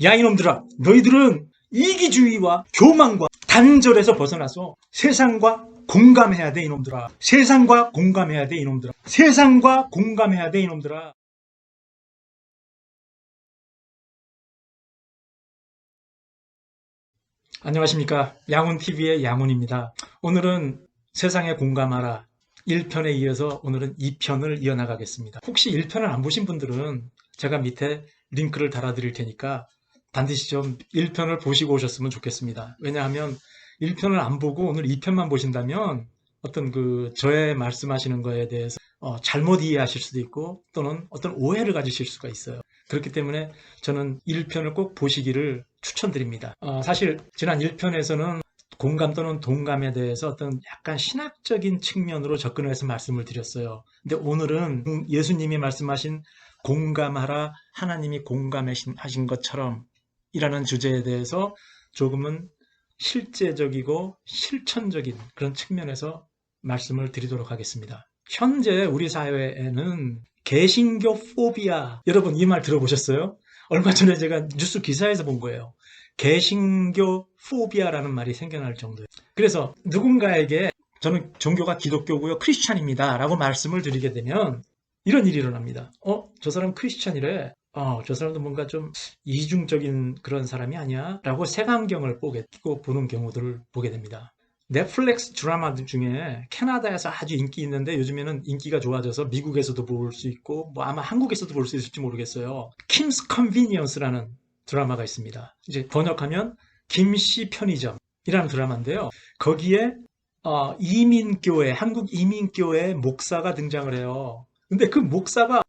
야 이놈들아, 너희들은 이기주의와 교만과 단절에서 벗어나서 세상과 공감해야 돼 이놈들아. 세상과 공감해야 돼 이놈들아. 세상과 공감해야 돼 이놈들아. 안녕하십니까, 양훈TV의 양훈입니다. 오늘은 세상에 공감하라 1편에 이어서 오늘은 2편을 이어나가겠습니다. 혹시 1편을 안 보신 분들은 제가 밑에 링크를 달아드릴 테니까 반드시 좀 1편을 보시고 오셨으면 좋겠습니다. 왜냐하면 1편을 안 보고 오늘 2편만 보신다면 어떤 저의 말씀하시는 거에 대해서 잘못 이해하실 수도 있고 또는 어떤 오해를 가지실 수가 있어요. 그렇기 때문에 저는 1편을 꼭 보시기를 추천드립니다. 사실 지난 1편에서는 공감 또는 동감에 대해서 어떤 약간 신학적인 측면으로 접근을 해서 말씀을 드렸어요. 근데 오늘은 예수님이 말씀하신 공감하라, 하나님이 공감하신 것처럼 이라는 주제에 대해서 조금은 실제적이고 실천적인 그런 측면에서 말씀을 드리도록 하겠습니다. 현재 우리 사회에는 개신교 포비아, 여러분 이 말 들어보셨어요? 얼마 전에 제가 뉴스 기사에서 본 거예요. 개신교 포비아라는 말이 생겨날 정도예요. 그래서 누군가에게 저는 종교가 기독교고요, 크리스찬입니다 라고 말씀을 드리게 되면 이런 일이 일어납니다. 저 사람 크리스찬이래. 저 사람도 뭔가 좀 이중적인 그런 사람이 아니야? 라고 색안경을 끼고 보는 경우들을 보게 됩니다. 넷플릭스 드라마들 중에 캐나다에서 아주 인기 있는데 요즘에는 인기가 좋아져서 미국에서도 볼 수 있고 아마 한국에서도 볼 수 있을지 모르겠어요. Kim's Convenience라는 드라마가 있습니다. 이제 번역하면 김씨 편의점이라는 드라마인데요. 거기에 이민교회, 한국 이민교회 목사가 등장을 해요. 근데 그 목사가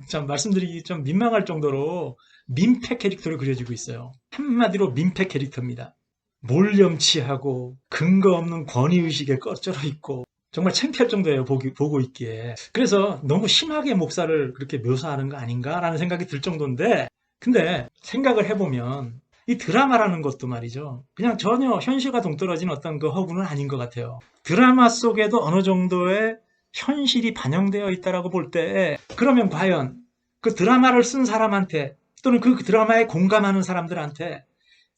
참 말씀드리기 좀 민망할 정도로 민폐 캐릭터로 그려지고 있어요. 한마디로 민폐 캐릭터입니다. 몰염치하고 근거 없는 권위의식에 꺼쩔어 있고 정말 창피할 정도예요, 보고 있기에. 그래서 너무 심하게 목사를 그렇게 묘사하는 거 아닌가라는 생각이 들 정도인데, 근데 생각을 해보면 이 드라마라는 것도 말이죠, 그냥 전혀 현실과 동떨어진 어떤 그 허구는 아닌 것 같아요. 드라마 속에도 어느 정도의 현실이 반영되어 있다라고 볼 때, 그러면 과연 그 드라마를 쓴 사람한테 또는 그 드라마에 공감하는 사람들한테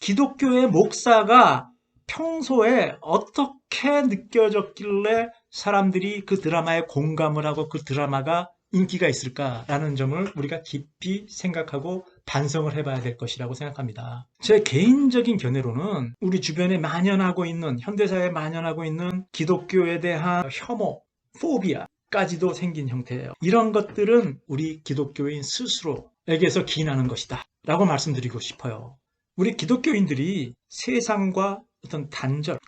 기독교의 목사가 평소에 어떻게 느껴졌길래 사람들이 그 드라마에 공감을 하고 그 드라마가 인기가 있을까라는 점을 우리가 깊이 생각하고 반성을 해봐야 될 것이라고 생각합니다. 제 개인적인 견해로는 우리 주변에 만연하고 있는, 현대사회에 만연하고 있는 기독교에 대한 혐오, 포비아까지도 생긴 형태예요. 이런 것들은 우리 기독교인 스스로에게서 기인하는 것이다 라고 말씀드리고 싶어요. 우리 기독교인들이 세상과 어떤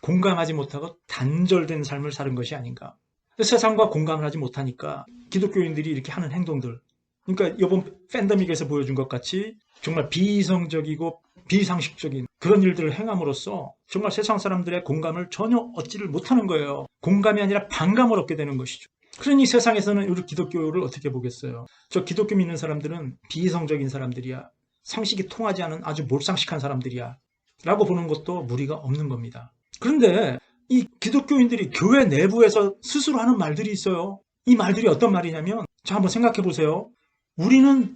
공감하지 못하고 단절된 삶을 사는 것이 아닌가. 세상과 공감을 하지 못하니까 기독교인들이 이렇게 하는 행동들, 그러니까 이번 팬데믹에서 보여준 것 같이 정말 비이성적이고 비상식적인 그런 일들을 행함으로써 정말 세상 사람들의 공감을 전혀 얻지를 못하는 거예요. 공감이 아니라 반감을 얻게 되는 것이죠. 그러니 세상에서는 우리 기독교를 어떻게 보겠어요? 저 기독교 믿는 사람들은 비이성적인 사람들이야, 상식이 통하지 않은 아주 몰상식한 사람들이야 라고 보는 것도 무리가 없는 겁니다. 그런데 이 기독교인들이 교회 내부에서 스스로 하는 말들이 있어요. 이 말들이 어떤 말이냐면, 자, 한번 생각해 보세요. 우리는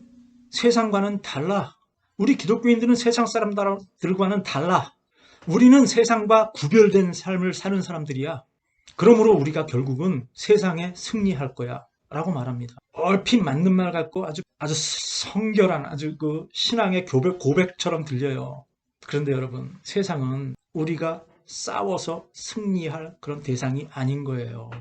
세상과는 달라. 우리 기독교인들은 세상 사람들과는 달라. 우리는 세상과 구별된 삶을 사는 사람들이야. 그러므로 우리가 결국은 세상에 승리할 거야 라고 말합니다. 얼핏 맞는 말 같고 아주 성결한 아주 그 신앙의 고백처럼 들려요. 그런데 여러분, 세상은 우리가 싸워서 승리할 그런 대상이 아닌 거예요.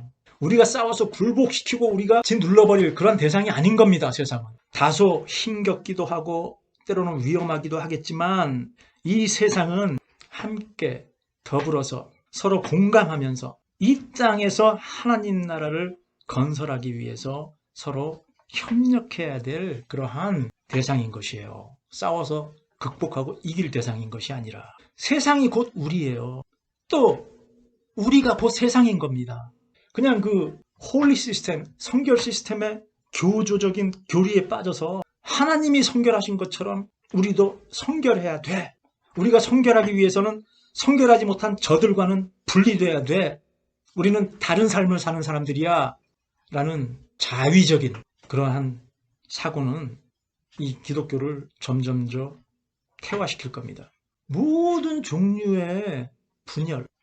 우리가 싸워서 굴복시키고 우리가 짓눌러버릴 그런 대상이 아닌 겁니다. 세상은 다소 힘겹기도 하고 때로는 위험하기도 하겠지만, 이 세상은 함께 더불어서 서로 공감하면서 이 땅에서 하나님 나라를 건설하기 위해서 서로 협력해야 될 그러한 대상인 것이에요. 싸워서 극복하고 이길 대상인 것이 아니라. 세상이 곧 우리예요. 또 우리가 곧 세상인 겁니다. 그냥 그 홀리 시스템, 성결 시스템의 교조적인 교리에 빠져서 하나님이 성결하신 것처럼 우리도 성결해야 돼. 우리가 성결하기 위해서는 성결하지 못한 저들과는 분리돼야 돼. 우리는 다른 삶을 사는 사람들이야 라는 자위적인 그러한 사고는 이 기독교를 점점 태화시킬 겁니다. 모든 종류의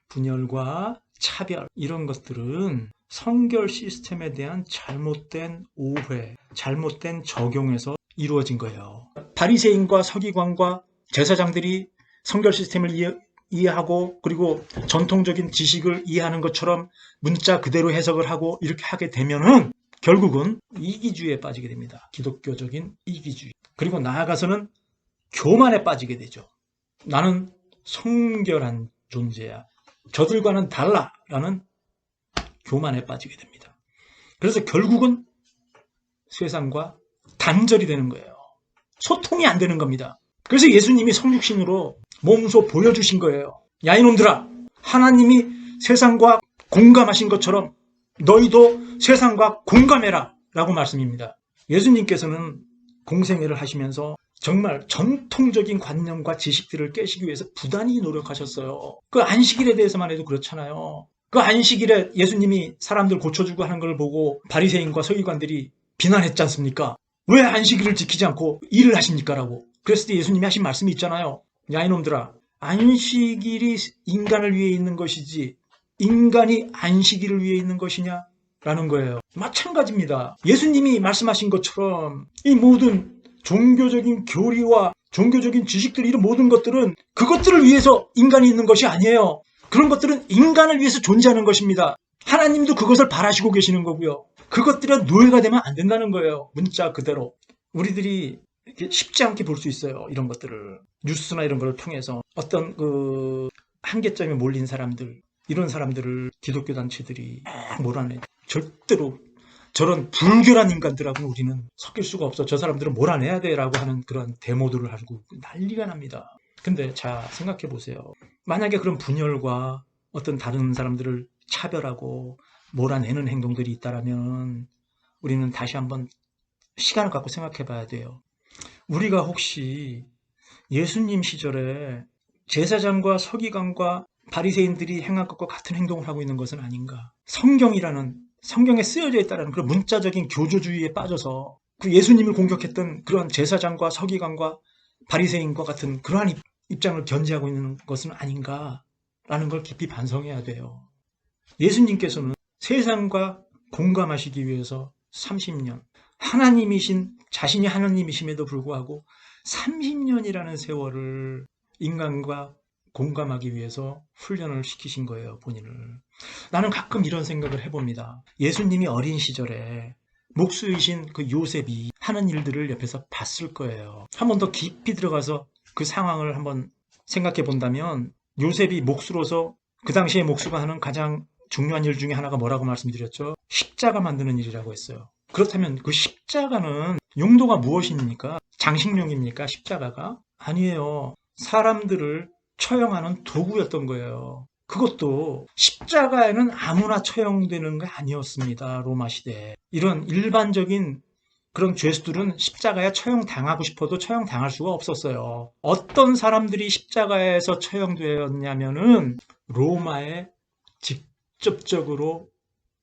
분열과 차별, 이런 것들은 성결 시스템에 대한 잘못된 오해, 잘못된 적용에서 이루어진 거예요. 바리새인과 서기관과 제사장들이 성결 시스템을 이해하고 그리고 전통적인 지식을 이해하는 것처럼 문자 그대로 해석을 하고 이렇게 하게 되면은 결국은 이기주의에 빠지게 됩니다. 기독교적인 이기주의. 그리고 나아가서는 교만에 빠지게 되죠. 나는 성결한 존재야. 저들과는 달라라는 교만에 빠지게 됩니다. 그래서 결국은 세상과 단절이 되는 거예요. 소통이 안 되는 겁니다. 그래서 예수님이 성육신으로 몸소 보여주신 거예요. 야, 이놈들아, 하나님이 세상과 공감하신 것처럼 너희도 세상과 공감해라 라고 말씀입니다. 예수님께서는 공생애를 하시면서 정말 전통적인 관념과 지식들을 깨시기 위해서 부단히 노력하셨어요. 그 안식일에 대해서만 해도 그렇잖아요. 그 안식일에 예수님이 사람들 고쳐주고 하는 걸 보고 바리새인과 서기관들이 비난했지 않습니까? 왜 안식일을 지키지 않고 일을 하십니까? 라고. 그랬을 때 예수님이 하신 말씀이 있잖아요. 야, 이놈들아, 안식일이 인간을 위해 있는 것이지 인간이 안식일을 위해 있는 것이냐? 라는 거예요. 마찬가지입니다. 예수님이 말씀하신 것처럼 이 모든 종교적인 교리와 종교적인 지식들, 이런 모든 것들은 그것들을 위해서 인간이 있는 것이 아니에요. 그런 것들은 인간을 위해서 존재하는 것입니다. 하나님도 그것을 바라시고 계시는 거고요. 그것들은 노예가 되면 안 된다는 거예요. 문자 그대로. 우리들이 쉽지 않게 볼 수 있어요. 이런 것들을. 뉴스나 이런 걸 통해서 어떤 그 한계점에 몰린 사람들, 이런 사람들을 기독교 단체들이 막 몰아내. 절대로 저런 불결한 인간들하고 우리는 섞일 수가 없어. 저 사람들은 몰아내야 돼라고 하는 그런 데모들을 하고 난리가 납니다. 근데 자, 생각해 보세요. 만약에 그런 분열과 어떤 다른 사람들을 차별하고 몰아내는 행동들이 있다면 우리는 다시 한번 시간을 갖고 생각해 봐야 돼요. 우리가 혹시 예수님 시절에 제사장과 서기관과 바리새인들이 행한 것과 같은 행동을 하고 있는 것은 아닌가? 성경에 쓰여져 있다는 그런 문자적인 교조주의에 빠져서 그 예수님을 공격했던 그런 제사장과 서기관과 바리새인과 같은 그러한 입장을 견지하고 있는 것은 아닌가라는 걸 깊이 반성해야 돼요. 예수님께서는 세상과 공감하시기 위해서 30년, 자신이 하나님이심에도 불구하고 30년이라는 세월을 인간과 공감하기 위해서 훈련을 시키신 거예요, 본인을. 나는 가끔 이런 생각을 해봅니다. 예수님이 어린 시절에 목수이신 그 요셉이 하는 일들을 옆에서 봤을 거예요. 한 번 더 깊이 들어가서 그 상황을 한번 생각해 본다면, 요셉이 목수로서 그 당시에 목수가 하는 가장 중요한 일 중에 하나가 뭐라고 말씀드렸죠? 십자가 만드는 일이라고 했어요. 그렇다면 그 십자가는 용도가 무엇입니까? 장식용입니까? 십자가가? 아니에요. 사람들을 처형하는 도구였던 거예요. 그것도 십자가에는 아무나 처형되는 게 아니었습니다. 로마 시대에. 이런 일반적인 그런 죄수들은 십자가에 처형당하고 싶어도 처형당할 수가 없었어요. 어떤 사람들이 십자가에서 처형되었냐면은 로마에 직접적으로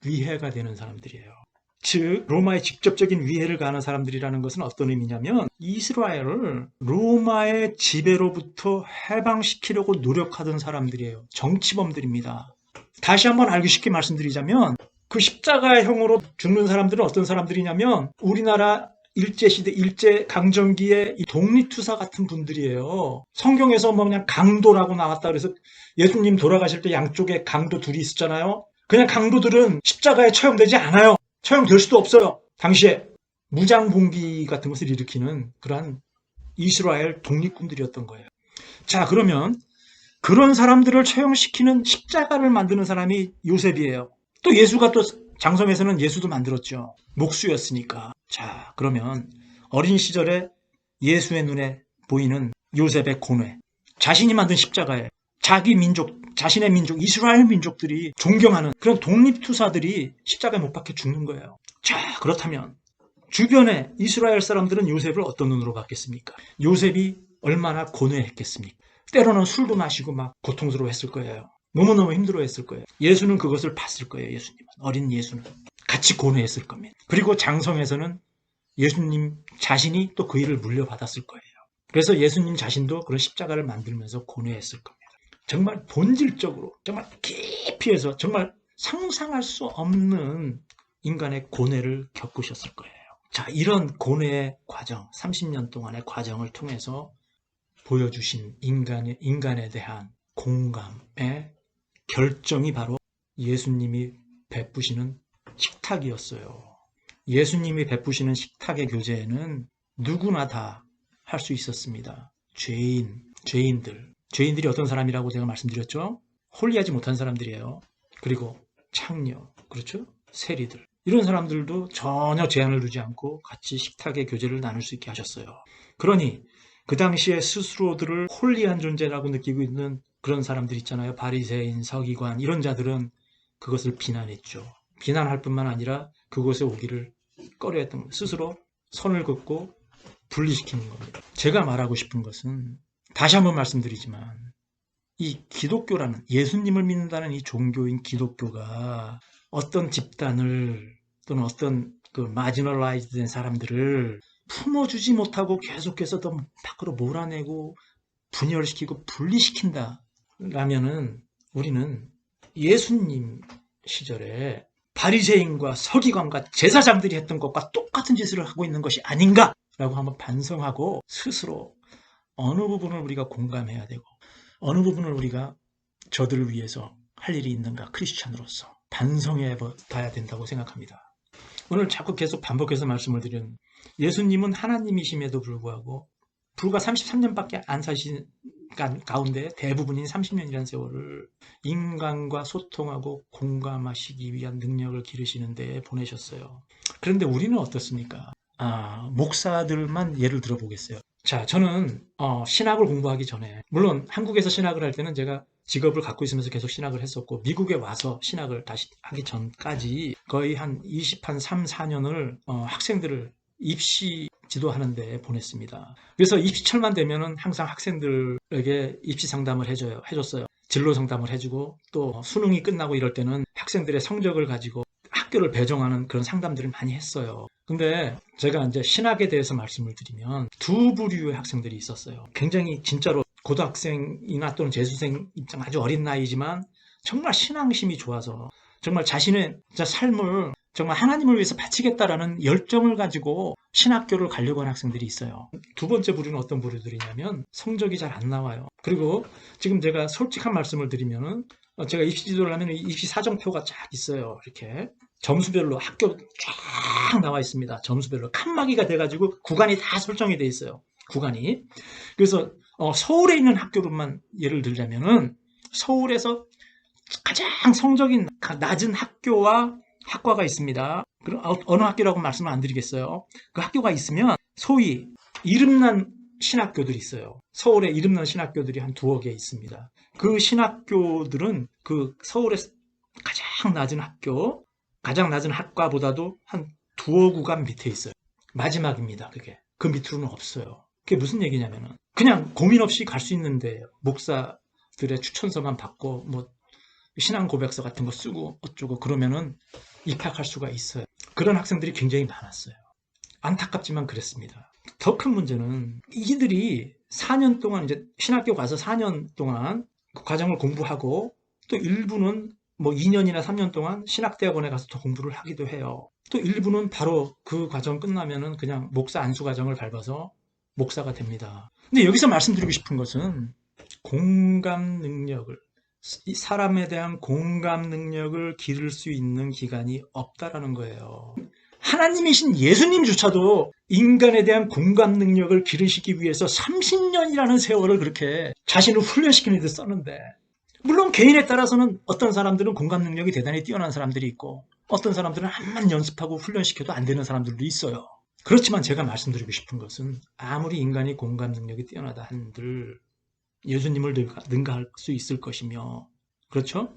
위해가 되는 사람들이에요. 즉 로마에 직접적인 위해를 가하는 사람들이라는 것은 어떤 의미냐면 이스라엘을 로마의 지배로부터 해방시키려고 노력하던 사람들이에요. 정치범들입니다. 다시 한번 알기 쉽게 말씀드리자면 그 십자가형으로 죽는 사람들은 어떤 사람들이냐면 우리나라 일제시대, 일제강점기의 독립투사 같은 분들이에요. 성경에서 뭐 그냥 강도라고 나왔다 그래서 예수님 돌아가실 때 양쪽에 강도 둘이 있었잖아요. 그냥 강도들은 십자가에 처형되지 않아요. 처형될 수도 없어요. 당시에 무장봉기 같은 것을 일으키는 그러한 이스라엘 독립군들이었던 거예요. 자, 그러면 그런 사람들을 처형시키는 십자가를 만드는 사람이 요셉이에요. 또 예수가 또 장성에서는 예수도 만들었죠. 목수였으니까. 자, 그러면 어린 시절에 예수의 눈에 보이는 요셉의 고뇌, 자신이 만든 십자가에 자기 민족, 자신의 민족, 이스라엘 민족들이 존경하는 그런 독립투사들이 십자가에 못 박혀 죽는 거예요. 자, 그렇다면 주변의 이스라엘 사람들은 요셉을 어떤 눈으로 봤겠습니까? 요셉이 얼마나 고뇌했겠습니까? 때로는 술도 마시고 막 고통스러워했을 거예요. 너무너무 힘들어했을 거예요. 예수는 그것을 봤을 거예요. 예수님은. 어린 예수는. 같이 고뇌했을 겁니다. 그리고 장성에서는 예수님 자신이 또 그 일을 물려받았을 거예요. 그래서 예수님 자신도 그런 십자가를 만들면서 고뇌했을 겁니다. 정말 본질적으로, 정말 깊이 해서 정말 상상할 수 없는 인간의 고뇌를 겪으셨을 거예요. 자, 이런 고뇌의 과정, 30년 동안의 과정을 통해서 보여주신 인간에 대한 공감의 결정이 바로 예수님이 베푸시는 식탁이었어요. 예수님이 베푸시는 식탁의 교제에는 누구나 다 할 수 있었습니다. 죄인들이 어떤 사람이라고 제가 말씀드렸죠? 홀리하지 못한 사람들이에요. 그리고 창녀, 그렇죠? 세리들. 이런 사람들도 전혀 제한을 두지 않고 같이 식탁의 교제를 나눌 수 있게 하셨어요. 그러니 그 당시에 스스로들을 홀리한 존재라고 느끼고 있는 그런 사람들 있잖아요. 바리새인, 서기관 이런 자들은 그것을 비난했죠. 비난할 뿐만 아니라 그곳에 오기를 꺼려했던 거예요. 스스로 선을 긋고 분리시키는 겁니다. 제가 말하고 싶은 것은 다시 한번 말씀드리지만 이 기독교라는 예수님을 믿는다는 이 종교인 기독교가 어떤 집단을 또는 어떤 그 마지널라이즈 된 사람들을 품어주지 못하고 계속해서 더 밖으로 몰아내고 분열시키고 분리시킨다 라면은 우리는 예수님 시절에 바리새인과 서기관과 제사장들이 했던 것과 똑같은 짓을 하고 있는 것이 아닌가 라고 한번 반성하고 스스로 어느 부분을 우리가 공감해야 되고 어느 부분을 우리가 저들을 위해서 할 일이 있는가 크리스찬으로서 반성해 봐야 된다고 생각합니다. 오늘 자꾸 계속 반복해서 말씀을 드리는 예수님은 하나님이심에도 불구하고 불과 33년밖에 안 사신 가운데 대부분인 30년이라는 세월을 인간과 소통하고 공감하시기 위한 능력을 기르시는 데 보내셨어요. 그런데 우리는 어떻습니까? 목사들만 예를 들어보겠어요. 자, 저는 신학을 공부하기 전에 물론 한국에서 신학을 할 때는 제가 직업을 갖고 있으면서 계속 신학을 했었고 미국에 와서 신학을 다시 하기 전까지 거의 한 3, 4년을 학생들을 입시 지도하는 데 보냈습니다. 그래서 입시철만 되면은 항상 학생들에게 입시 상담을 해줬어요. 진로 상담을 해주고 또 수능이 끝나고 이럴 때는 학생들의 성적을 가지고 학교를 배정하는 그런 상담들을 많이 했어요. 근데 제가 이제 신학에 대해서 말씀을 드리면 두 부류의 학생들이 있었어요. 굉장히 진짜로 고등학생이나 또는 재수생 입장 아주 어린 나이지만 정말 신앙심이 좋아서 정말 자신의 삶을 정말 하나님을 위해서 바치겠다라는 열정을 가지고 신학교를 가려고 하는 학생들이 있어요. 두 번째 부류는 어떤 부류들이냐면 성적이 잘 안 나와요. 그리고 지금 제가 솔직한 말씀을 드리면은 제가 입시 지도를 하면 입시 사정표가 쫙 있어요. 이렇게 점수별로 학교 쫙 나와 있습니다. 점수별로 칸막이가 돼가지고 구간이 다 설정이 돼 있어요. 구간이. 그래서 서울에 있는 학교로만 예를 들자면은 서울에서 가장 성적이 낮은 학교와 학과가 있습니다. 그럼 어느 학교라고 말씀을 안 드리겠어요. 그 학교가 있으면 소위 이름난 신학교들이 있어요. 서울에 이름난 신학교들이 한 2개 있습니다. 그 신학교들은 그 서울의 가장 낮은 학교, 가장 낮은 학과보다도 한 2구간 밑에 있어요. 마지막입니다. 그게. 그 밑으로는 없어요. 그게 무슨 얘기냐면은 그냥 고민 없이 갈 수 있는데 목사들의 추천서만 받고 뭐 신앙 고백서 같은 거 쓰고 어쩌고 그러면은 입학할 수가 있어요. 그런 학생들이 굉장히 많았어요. 안타깝지만 그랬습니다. 더 큰 문제는 이들이 4년 동안 이제 신학교 가서 4년 동안 그 과정을 공부하고 또 일부는 뭐 2년이나 3년 동안 신학대학원에 가서 더 공부를 하기도 해요. 또 일부는 바로 그 과정 끝나면은 그냥 목사 안수 과정을 밟아서 목사가 됩니다. 근데 여기서 말씀드리고 싶은 것은 공감 능력을 이 사람에 대한 공감 능력을 기를 수 있는 기간이 없다라는 거예요. 하나님이신 예수님조차도 인간에 대한 공감 능력을 기르시기 위해서 30년이라는 세월을 그렇게 자신을 훈련시키는 데 썼는데 물론 개인에 따라서는 어떤 사람들은 공감 능력이 대단히 뛰어난 사람들이 있고 어떤 사람들은 암만 연습하고 훈련시켜도 안 되는 사람들도 있어요. 그렇지만 제가 말씀드리고 싶은 것은 아무리 인간이 공감 능력이 뛰어나다 한들 예수님을 능가할 수 있을 것이며 그렇죠?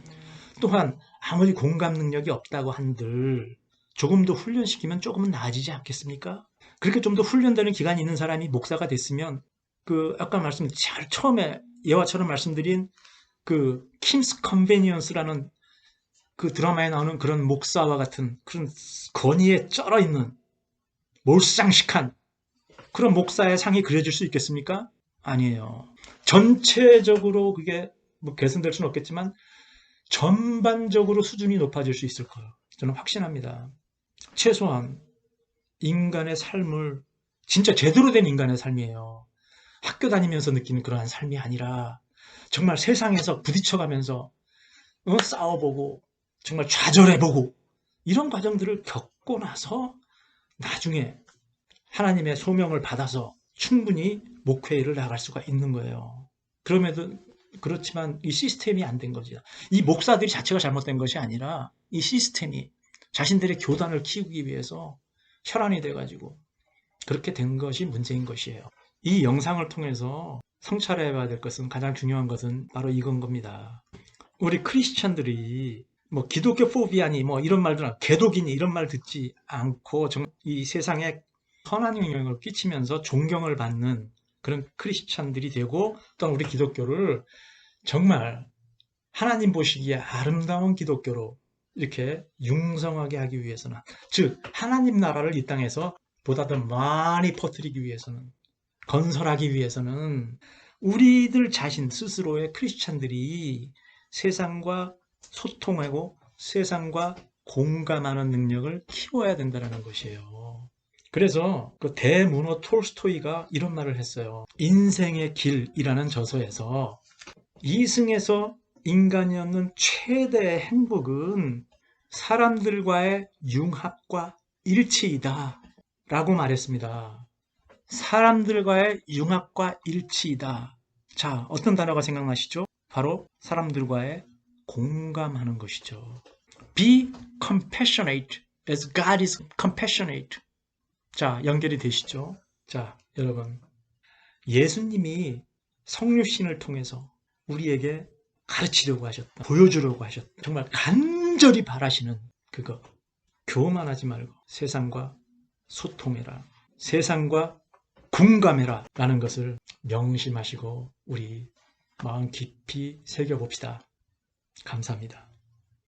또한 아무리 공감 능력이 없다고 한들 조금 더 훈련시키면 조금은 나아지지 않겠습니까? 그렇게 좀 더 훈련되는 기간이 있는 사람이 목사가 됐으면 그 아까 처음에 예화처럼 말씀드린 그 킴스 컨베니언스라는 그 드라마에 나오는 그런 목사와 같은 그런 권위에 쩔어 있는 몰상식한 그럼 목사의 상이 그려질 수 있겠습니까? 아니에요. 전체적으로 그게 뭐 개선될 수는 없겠지만 전반적으로 수준이 높아질 수 있을 거예요. 저는 확신합니다. 최소한 인간의 삶을 진짜 제대로 된 인간의 삶이에요. 학교 다니면서 느끼는 그러한 삶이 아니라 정말 세상에서 부딪혀가면서 싸워보고 정말 좌절해보고 이런 과정들을 겪고 나서 나중에 하나님의 소명을 받아서 충분히 목회일을 나갈 수가 있는 거예요. 그럼에도 그렇지만 이 시스템이 안 된 거죠. 이 목사들이 자체가 잘못된 것이 아니라 이 시스템이 자신들의 교단을 키우기 위해서 혈안이 돼가지고 그렇게 된 것이 문제인 것이에요. 이 영상을 통해서 성찰해봐야 될 것은 가장 중요한 것은 바로 이건 겁니다. 우리 크리스천들이 뭐 기독교 포비아니 뭐 이런 말들, 개독이니 이런 말 듣지 않고 이 세상에 선한 영향을 끼치면서 존경을 받는 그런 크리스천들이 되고 또는 우리 기독교를 정말 하나님 보시기에 아름다운 기독교로 이렇게 융성하게 하기 위해서는, 즉 하나님 나라를 이 땅에서 보다 더 많이 퍼뜨리기 위해서는, 건설하기 위해서는 우리들 자신 스스로의 크리스찬들이 세상과 소통하고 세상과 공감하는 능력을 키워야 된다는 것이에요. 그래서 그 대문호 톨스토이가 이런 말을 했어요. 인생의 길이라는 저서에서 이승에서 인간이 얻는 최대의 행복은 사람들과의 융합과 일치이다 라고 말했습니다. 사람들과의 융합과 일치이다. 자, 어떤 단어가 생각나시죠? 바로 사람들과의 공감하는 것이죠. Be compassionate as God is compassionate. 자, 연결이 되시죠? 자, 여러분, 예수님이 성육신을 통해서 우리에게 가르치려고 하셨다, 보여주려고 하셨다, 정말 간절히 바라시는 그거, 교만하지 말고 세상과 소통해라, 세상과 공감해라 라는 것을 명심하시고 우리 마음 깊이 새겨봅시다. 감사합니다.